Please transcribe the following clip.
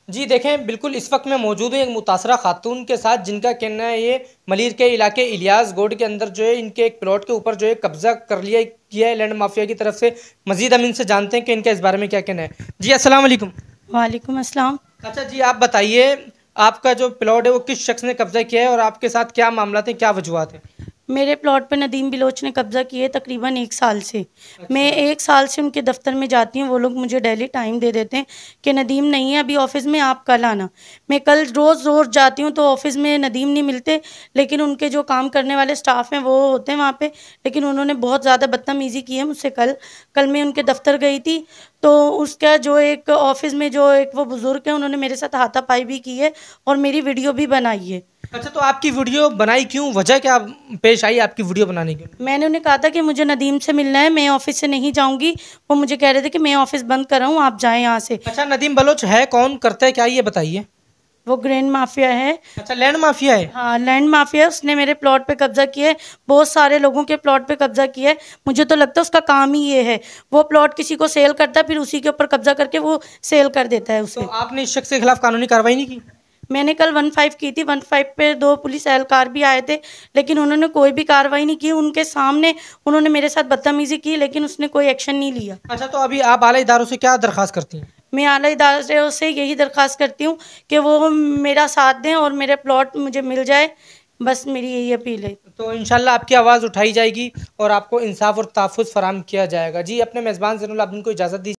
जी देखें, बिल्कुल इस वक्त मैं मौजूद हूँ एक मुतासरा खातून के साथ, जिनका कहना है ये मलिर के इलाके इलियास गोड के अंदर जो है इनके एक प्लॉट के ऊपर जो है कब्जा कर लिया किया है लैंड माफिया की तरफ से। मजीद हम इनसे जानते हैं कि इनका इस बारे में क्या कहना है। जी अस्सलाम वालेकुम। वालेकुम अस्सलाम। अच्छा जी, आप बताइए, आपका जो प्लॉट है वो किस शख्स ने कब्जा किया है और आपके साथ क्या मामला थे, क्या वजूहत है? मेरे प्लॉट पे नदीम बिलोच ने कब्ज़ा किए है तकरीबन 1 साल से। मैं अच्छा। 1 साल से उनके दफ़्तर में जाती हूँ, वो लोग मुझे डेली टाइम दे देते हैं कि नदीम नहीं है अभी ऑफ़िस में, आप कल आना। मैं कल रोज़ जाती हूँ तो ऑफ़िस में नदीम नहीं मिलते, लेकिन उनके जो काम करने वाले स्टाफ़ हैं वो होते हैं वहाँ पे। लेकिन उन्होंने बहुत ज़्यादा बदतमीज़ी की है मुझसे कल। कल मैं उनके दफ़्तर गई थी, तो उसका जो एक ऑफ़िस में जो एक वो बुज़ुर्ग हैं, उन्होंने मेरे साथ हाथापाई भी की है और मेरी वीडियो भी बनाई है। अच्छा, तो आपकी वीडियो बनाई क्यों, वजह क्या पेश आई आपकी वीडियो बनाने की? मैंने उन्हें कहा था कि मुझे नदीम से मिलना है, मैं ऑफ़िस से नहीं जाऊँगी। वो मुझे कह रहे थे कि मैं ऑफ़िस बंद कर रहा हूँ, आप जाएँ यहाँ से। अच्छा, नदीम बलोच है कौन, करता है क्या, ये बताइए। वो ग्रैंड माफ़िया है। अच्छा, लैंड माफिया है। हाँ, लैंड माफ़िया है, उसने मेरे प्लॉट पे कब्ज़ा किया है, बहुत सारे लोगों के प्लॉट पे कब्ज़ा किया है। मुझे तो लगता है उसका काम ही ये है। वो प्लॉट किसी को सेल करता है, फिर उसी के ऊपर कब्ज़ा करके वो सेल कर देता है तो उसे। आपने इस शख्स के खिलाफ कानूनी कार्रवाई नहीं की? मैंने कल 15 की थी, 15 पे 2 पुलिस एहलकार भी आए थे, लेकिन उन्होंने कोई भी कार्रवाई नहीं की। उनके सामने उन्होंने मेरे साथ बदतमीज़ी की, लेकिन उसने कोई एक्शन नहीं लिया। अच्छा, तो अभी आप आला इदारों से क्या दरख्वास्त करती हैं? मैं आला इदारों से यही दरख्वास्त करती हूँ कि वो मेरा साथ दें और मेरे प्लॉट मुझे मिल जाए, बस मेरी यही अपील है। तो इंशाल्लाह आपकी आवाज़ उठाई जाएगी और आपको इंसाफ और तहफ़्फ़ुज़ फराहम किया जाएगा। जी, अपने मेज़बान ज़ैनुल आबिदीन को इजाज़त दीजिए।